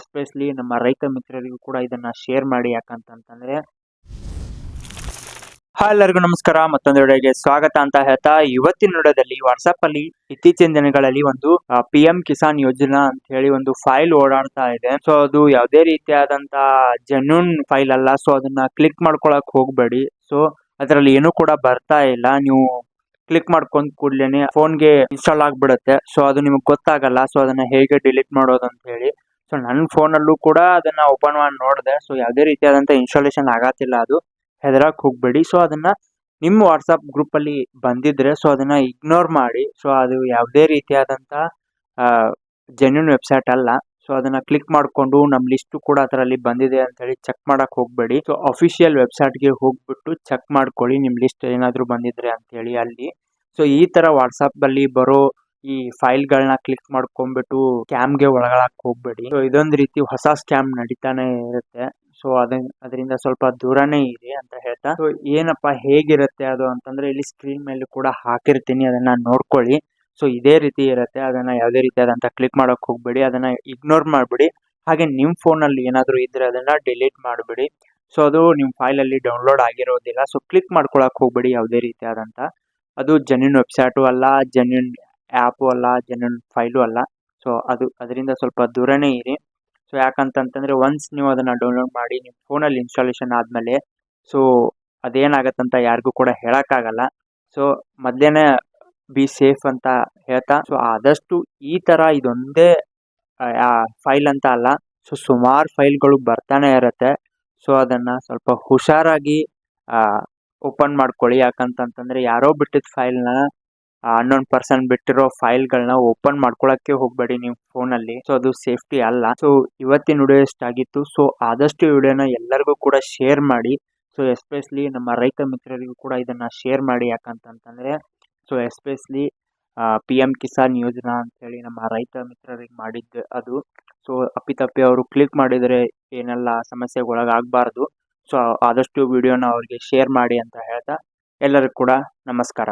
Especially ನಮ್ಮ ರೈತ ಮಿತ್ರರಿಗೂ ಕೂಡ ಇದನ್ನ ಶೇರ್ ಮಾಡಿ. ಯಾಕಂತಂದ್ರೆ ಎಲ್ಲರಿಗೂ ನಮಸ್ಕಾರ, ಮತ್ತೊಂದು ವಿಡಿಯೋಗೆ ಸ್ವಾಗತ ಅಂತ ಹೇಳ್ತಾ, ಇವತ್ತಿನ ವಿಡಿಯೋದಲ್ಲಿ ವಾಟ್ಸ್ಆಪ್ ಅಲ್ಲಿ ಇತ್ತೀಚಿನ ದಿನಗಳಲ್ಲಿ ಒಂದು PM ಕಿಸಾನ್ ಯೋಜನಾ ಅಂತ ಹೇಳಿ ಒಂದು ಫೈಲ್ ಓಡಾಡ್ತಾ ಇದೆ. ಸೊ ಅದು ಯಾವುದೇ ರೀತಿಯಾದಂತ ಜೆನ್ಯೂನ್ ಫೈಲ್ ಅಲ್ಲ. ಸೊ ಅದನ್ನ ಕ್ಲಿಕ್ ಮಾಡ್ಕೊಳಕ್ ಹೋಗ್ಬೇಡಿ. ಸೊ ಅದರಲ್ಲಿ ಏನು ಕೂಡ ಬರ್ತಾ ಇಲ್ಲ. ನೀವು ಕ್ಲಿಕ್ ಮಾಡ್ಕೊಂಡ್ ಕೂಡ್ಲೇನೆ ಫೋನ್ಗೆ ಇನ್ಸ್ಟಾಲ್ ಆಗ್ಬಿಡುತ್ತೆ. ಸೊ ಅದು ನಿಮ್ಗೆ ಗೊತ್ತಾಗಲ್ಲ. ಸೊ ಅದನ್ನ ಹೇಗೆ ಡಿಲೀಟ್ ಮಾಡೋದು ಅಂತ ಹೇಳಿ. ಸೊ ನನ್ನ ಫೋನಲ್ಲೂ ಕೂಡ ಅದನ್ನ ಓಪನ್ ಮಾಡಿ ನೋಡಿದೆ. ಸೊ ಯಾವುದೇ ರೀತಿಯಾದಂತ ಇನ್ಸ್ಟಾಲೇಷನ್ ಆಗತ್ತಿಲ್ಲ. ಅದು ಹೆದರಕ್ ಹೋಗ್ಬೇಡಿ. ಸೊ ಅದನ್ನ ನಿಮ್ಮ ವಾಟ್ಸಪ್ ಗ್ರೂಪ್ ಅಲ್ಲಿ ಬಂದಿದ್ರೆ ಸೊ ಅದನ್ನ ಇಗ್ನೋರ್ ಮಾಡಿ. ಸೊ ಅದು ಯಾವುದೇ ರೀತಿಯಾದಂತ ಜೆನ್ಯೂನ್ ವೆಬ್ಸೈಟ್ ಅಲ್ಲ. ಸೊ ಅದನ್ನ ಕ್ಲಿಕ್ ಮಾಡ್ಕೊಂಡು ನಮ್ ಲಿಸ್ಟ್ ಕೂಡ ಅದರಲ್ಲಿ ಬಂದಿದೆ ಅಂತ ಹೇಳಿ ಚೆಕ್ ಮಾಡಕ್ ಹೋಗ್ಬೇಡಿ. ಸೊ ಅಫಿಷಿಯಲ್ ವೆಬ್ಸೈಟ್ಗೆ ಹೋಗ್ಬಿಟ್ಟು ಚೆಕ್ ಮಾಡ್ಕೊಳ್ಳಿ ನಿಮ್ ಲಿಸ್ಟ್ ಏನಾದ್ರು ಬಂದಿದ್ರೆ ಅಂತ ಹೇಳಿ ಅಲ್ಲಿ. ಸೊ ಈ ತರ ವಾಟ್ಸಪ್ ಅಲ್ಲಿ ಬರೋ ಈ ಫೈಲ್ ಗಳನ್ನ ಕ್ಲಿಕ್ ಮಾಡ್ಕೊಂಡ್ಬಿಟ್ಟು ಸ್ಕ್ಯಾಮ್ಗೆ ಒಳಗಾಕ್ ಹೋಗ್ಬೇಡಿ. ಸೊ ಇದೊಂದು ರೀತಿ ಹೊಸ ಸ್ಕ್ಯಾಮ್ ನಡೀತಾನೆ ಇರುತ್ತೆ. ಸೊ ಅದರಿಂದ ಸ್ವಲ್ಪ ದೂರನೇ ಇದೆ ಅಂತ ಹೇಳ್ತಾ, ಸೊ ಏನಪ್ಪ ಹೇಗಿರುತ್ತೆ ಅದು ಅಂತಂದ್ರೆ ಇಲ್ಲಿ ಸ್ಕ್ರೀನ್ ಮೇಲೆ ಕೂಡ ಹಾಕಿರ್ತೀನಿ, ಅದನ್ನ ನೋಡ್ಕೊಳ್ಳಿ. ಸೊ ಇದೇ ರೀತಿ ಇರುತ್ತೆ. ಅದನ್ನ ಯಾವುದೇ ರೀತಿಯಾದಂತ ಕ್ಲಿಕ್ ಮಾಡಕ್ ಹೋಗ್ಬೇಡಿ. ಅದನ್ನ ಇಗ್ನೋರ್ ಮಾಡ್ಬಿಡಿ. ಹಾಗೆ ನಿಮ್ ಫೋನ್ ಅಲ್ಲಿ ಏನಾದ್ರು ಇದ್ರೆ ಅದನ್ನ ಡಿಲೀಟ್ ಮಾಡ್ಬಿಡಿ. ಸೊ ಅದು ನಿಮ್ ಫೈಲ್ ಅಲ್ಲಿ ಡೌನ್ಲೋಡ್ ಆಗಿರೋದಿಲ್ಲ. ಸೊ ಕ್ಲಿಕ್ ಮಾಡ್ಕೊಳಕ್ ಹೋಗ್ಬೇಡಿ ಯಾವುದೇ ರೀತಿಯಾದಂತ. ಅದು ಜೆನ್ಯೂನ್ ವೆಬ್ಸೈಟು ಅಲ್ಲ, ಜೆನ್ಯೂನ್ ಆ್ಯಪು ಅಲ್ಲ, ಜೆನ್ಯೂನ್ ಫೈಲು ಅಲ್ಲ. ಸೊ ಅದರಿಂದ ಸ್ವಲ್ಪ ದೂರನೇ ಇರಿ. ಸೊ ಯಾಕಂತಂದ್ರೆ ಒನ್ಸ್ ನೀವು ಅದನ್ನ ಡೌನ್ಲೋಡ್ ಮಾಡಿ ನಿಮ್ಮ ಫೋನಲ್ಲಿ ಇನ್ಸ್ಟಾಲೇಷನ್ ಆದ್ಮೇಲೆ ಸೊ ಅದೇನಾಗತ್ತಂತ ಯಾರಿಗೂ ಕೂಡ ಹೇಳಕ್ಕಾಗಲ್ಲ. ಸೊ ಮೊದಲೇನೆ ಬಿ ಸೇಫ್ ಅಂತ ಹೇಳ್ತಾ, ಸೊ ಆದಷ್ಟು ಈ ತರ ಇದೊಂದೇ ಫೈಲ್ ಅಂತ ಅಲ್ಲ, ಸೊ ಸುಮಾರು ಫೈಲ್ಗಳು ಬರ್ತಾನೆ ಇರುತ್ತೆ. ಸೊ ಅದನ್ನ ಸ್ವಲ್ಪ ಹುಷಾರಾಗಿ ಓಪನ್ ಮಾಡ್ಕೊಳ್ಳಿ. ಯಾಕಂತಂದ್ರೆ ಯಾರೋ ಬಿಟ್ಟಿದ್ದ ಫೈಲ್ನ ಅನ್ನೋನ್ ಪರ್ಸನ್ ಬಿಟ್ಟಿರೋ ಫೈಲ್ಗಳನ್ನ ಓಪನ್ ಮಾಡ್ಕೊಳಕ್ಕೆ ಹೋಗ್ಬೇಡಿ ನಿಮ್ಮ ಫೋನಲ್ಲಿ. ಸೊ ಅದು ಸೇಫ್ಟಿ ಅಲ್ಲ. ಸೊ ಇವತ್ತಿನ ವಿಡಿಯೋ ಇಷ್ಟಾಗಿತ್ತು. ಸೊ ಆದಷ್ಟು ವಿಡಿಯೋನ ಎಲ್ಲರಿಗೂ ಕೂಡ ಶೇರ್ ಮಾಡಿ. ಸೊ ಎಸ್ಪೆಷಲಿ ನಮ್ಮ ರೈತ ಮಿತ್ರರಿಗೂ ಕೂಡ ಇದನ್ನ ಶೇರ್ ಮಾಡಿ. ಯಾಕಂತಂದ್ರೆ ಸೊ ಎಸ್ಪೆಷಲಿ PM ಕಿಸಾನ್ ಯೋಜನಾ ಅಂತ ಹೇಳಿ ನಮ್ಮ ರೈತ ಮಿತ್ರರಿಗೆ ಮಾಡಿದ್ದು ಅದು. ಸೊ ಅಪ್ಪಿತಪ್ಪಿ ಅವರು ಕ್ಲಿಕ್ ಮಾಡಿದರೆ ಏನೆಲ್ಲ ಸಮಸ್ಯೆಗೊಳಗಾಗಬಾರ್ದು. ಸೊ ಆದಷ್ಟು ವಿಡಿಯೋನ ಅವ್ರಿಗೆ ಶೇರ್ ಮಾಡಿ ಅಂತ ಹೇಳ್ತಾ ಎಲ್ಲರಿಗೂ ಕೂಡ ನಮಸ್ಕಾರ.